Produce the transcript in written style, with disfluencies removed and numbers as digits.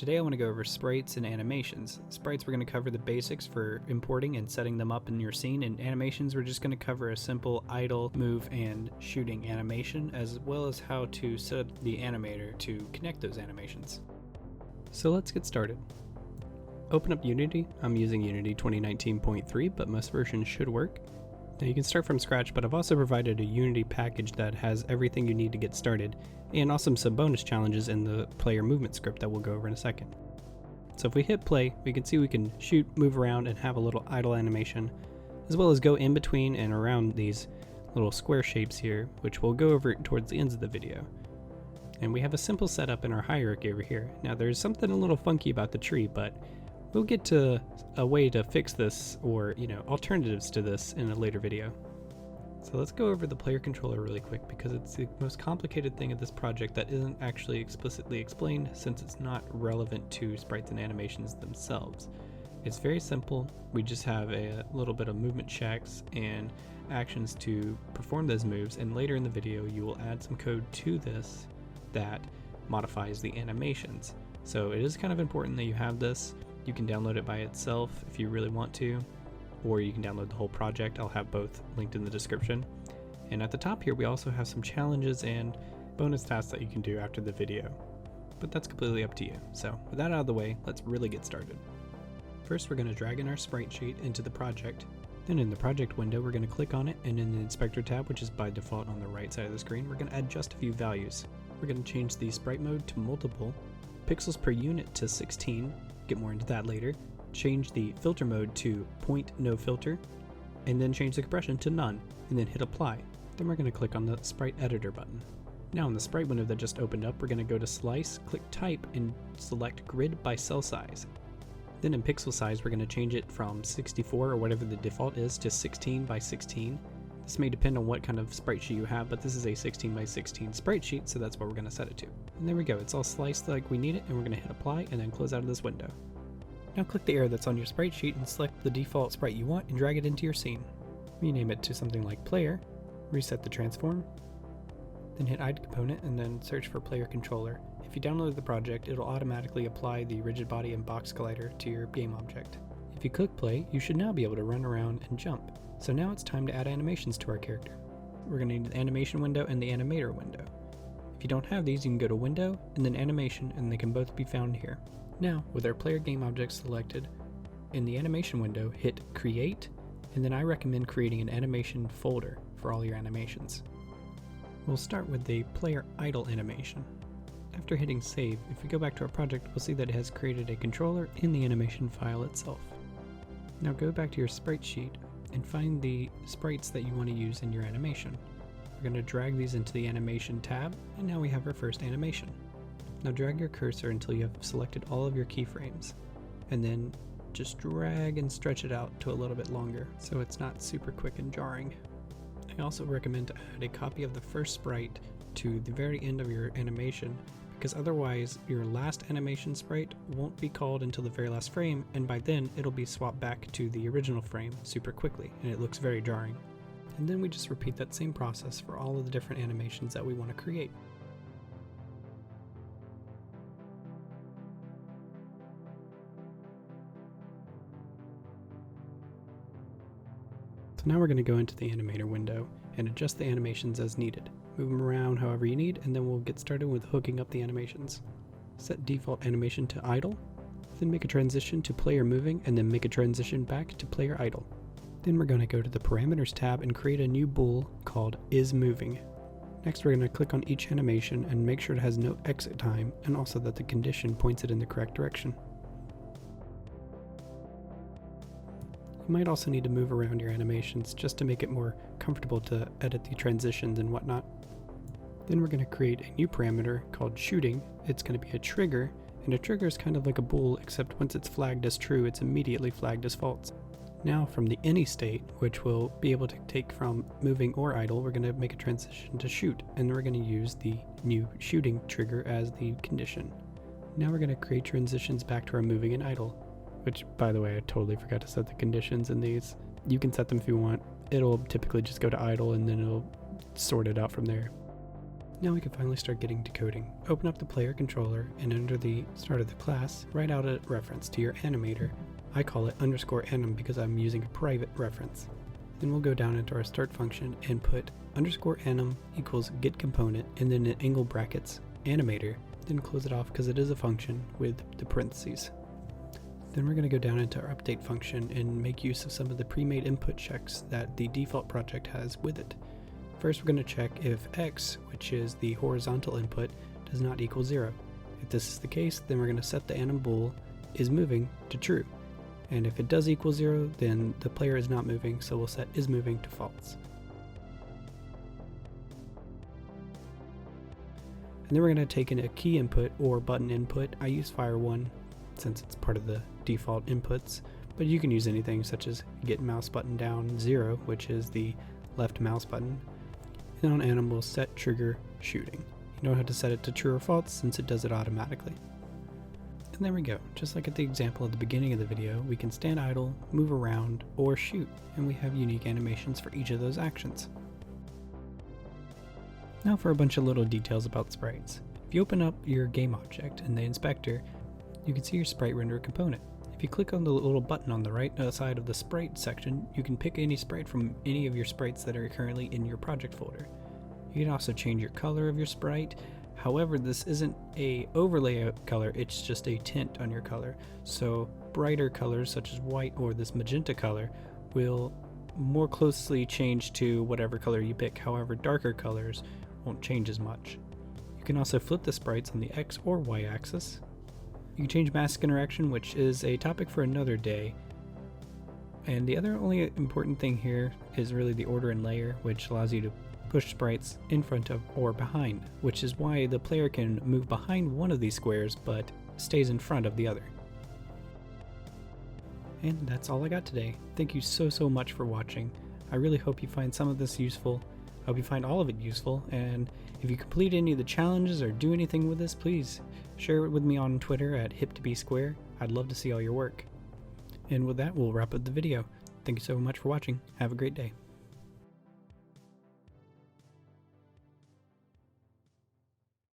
Today I want to go over sprites and animations. Sprites we're going to cover the basics for importing and setting them up in your scene, and animations we're just going to cover a simple idle, move, and shooting animation, as well as how to set up the animator to connect those animations. So let's get started. Open up Unity. I'm using Unity 2019.3, but most versions should work. Now you can start from scratch, but I've also provided a Unity package that has everything you need to get started, and also some bonus challenges in the player movement script that we'll go over in a second. So if we hit play, we can see we can shoot, move around, and have a little idle animation, as well as go in between and around these little square shapes here, which we'll go over towards the ends of the video. And we have a simple setup in our hierarchy over here. Now there's something a little funky about the tree, but we'll get to a way to fix this, or alternatives to this in a later video. So let's go over the player controller really quick, because it's the most complicated thing of this project that isn't actually explicitly explained, since it's not relevant to sprites and animations themselves. It's very simple. We just have a little bit of movement checks and actions to perform those moves, and later in the video you will add some code to this that modifies the animations. So it is kind of important that you have this. You can download it by itself if you really want to, or you can download the whole project. I'll have both linked in the description. And at the top here we also have some challenges and bonus tasks that you can do after the video, but that's completely up to you. So with that out of the way, let's really get started. First we're going to drag in our sprite sheet into the project. Then in the project window we're going to click on it, and in the inspector tab, which is by default on the right side of the screen, we're going to add just a few values. We're going to change the sprite mode to multiple, pixels per unit to 16, get more into that later, change the filter mode to point no filter, and then change the compression to none, and then hit apply. Then we're going to click on the sprite editor button. Now in the sprite window that just opened up, we're going to go to slice, click type, and select grid by cell size. Then in pixel size we're going to change it from 64 or whatever the default is to 16 by 16. This may depend on what kind of sprite sheet you have, but this is a 16 by 16 sprite sheet, so that's what we're going to set it to. And there we go, it's all sliced like we need it, and we're going to hit apply and then close out of this window. Now click the arrow that's on your sprite sheet and select the default sprite you want and drag it into your scene. Rename it to something like player, reset the transform, then hit id component and then search for player controller. If you download the project, it'll automatically apply the rigid body and box collider to your game object. If you click play, you should now be able to run around and jump. So now it's time to add animations to our character. We're going to need the animation window and the animator window. If you don't have these, you can go to window and then animation, and they can both be found here. Now, with our player game object selected, in the animation window, hit create, and then I recommend creating an animation folder for all your animations. We'll start with the player idle animation. After hitting save, if we go back to our project, we'll see that it has created a controller in the animation file itself. Now go back to your sprite sheet and find the sprites that you want to use in your animation. We're going to drag these into the animation tab, and now we have our first animation. Now drag your cursor until you have selected all of your keyframes, and then just drag and stretch it out to a little bit longer so it's not super quick and jarring. I also recommend to add a copy of the first sprite to the very end of your animation, because otherwise your last animation sprite won't be called until the very last frame, and by then it'll be swapped back to the original frame super quickly, and it looks very jarring. And then we just repeat that same process for all of the different animations that we want to create. So now we're going to go into the animator window and adjust the animations as needed. Move them around however you need, and then we'll get started with hooking up the animations. Set default animation to idle, then make a transition to player moving, and then make a transition back to player idle. Then we're going to go to the parameters tab and create a new bool called isMoving. Next we're going to click on each animation and make sure it has no exit time, and also that the condition points it in the correct direction. You might also need to move around your animations just to make it more comfortable to edit the transitions and whatnot. Then we're going to create a new parameter called shooting. It's going to be a trigger, and a trigger is kind of like a bool, except once it's flagged as true, it's immediately flagged as false. Now from the any state, which we'll be able to take from moving or idle, we're going to make a transition to shoot, and we're going to use the new shooting trigger as the condition. Now we're going to create transitions back to our moving and idle, which, by the way, I totally forgot to set the conditions in these. You can set them if you want. It'll typically just go to idle, and then it'll sort it out from there. Now we can finally start getting to coding. Open up the player controller and under the start of the class, write out a reference to your animator. I call it _anim because I'm using a private reference. Then we'll go down into our start function and put _anim equals get component and then in angle brackets animator, then close it off because it is a function with the parentheses. Then we're going to go down into our update function and make use of some of the pre-made input checks that the default project has with it. First, we're going to check if x, which is the horizontal input, does not equal 0. If this is the case, then we're going to set the anim bool is moving to true. And if it does equal 0, then the player is not moving, so we'll set is moving to false. And then we're going to take in a key input or button input. I use Fire 1 since it's part of the default inputs, but you can use anything such as get mouse button down 0, which is the left mouse button. And on anim we'll set trigger shooting. You don't have to set it to true or false since it does it automatically. And there we go. Just like at the example at the beginning of the video, we can stand idle, move around, or shoot, and we have unique animations for each of those actions. Now for a bunch of little details about sprites. If you open up your game object in the inspector, you can see your sprite render component. If you click on the little button on the right side of the sprite section, you can pick any sprite from any of your sprites that are currently in your project folder. You can also change your color of your sprite. However, this isn't a overlay color, it's just a tint on your color. So brighter colors such as white or this magenta color will more closely change to whatever color you pick. However, darker colors won't change as much. You can also flip the sprites on the X or Y axis. You can change mask interaction, which is a topic for another day. And the other only important thing here is really the order and layer, which allows you to push sprites in front of or behind, which is why the player can move behind one of these squares but stays in front of the other. And that's all I got today. Thank you so much for watching. I really hope you find some of this useful. I hope you find all of it useful, and if you complete any of the challenges or do anything with this, please share it with me on Twitter at hip2be_square. I'd love to see all your work. And with that, we'll wrap up the video. Thank you so much for watching. Have a great day.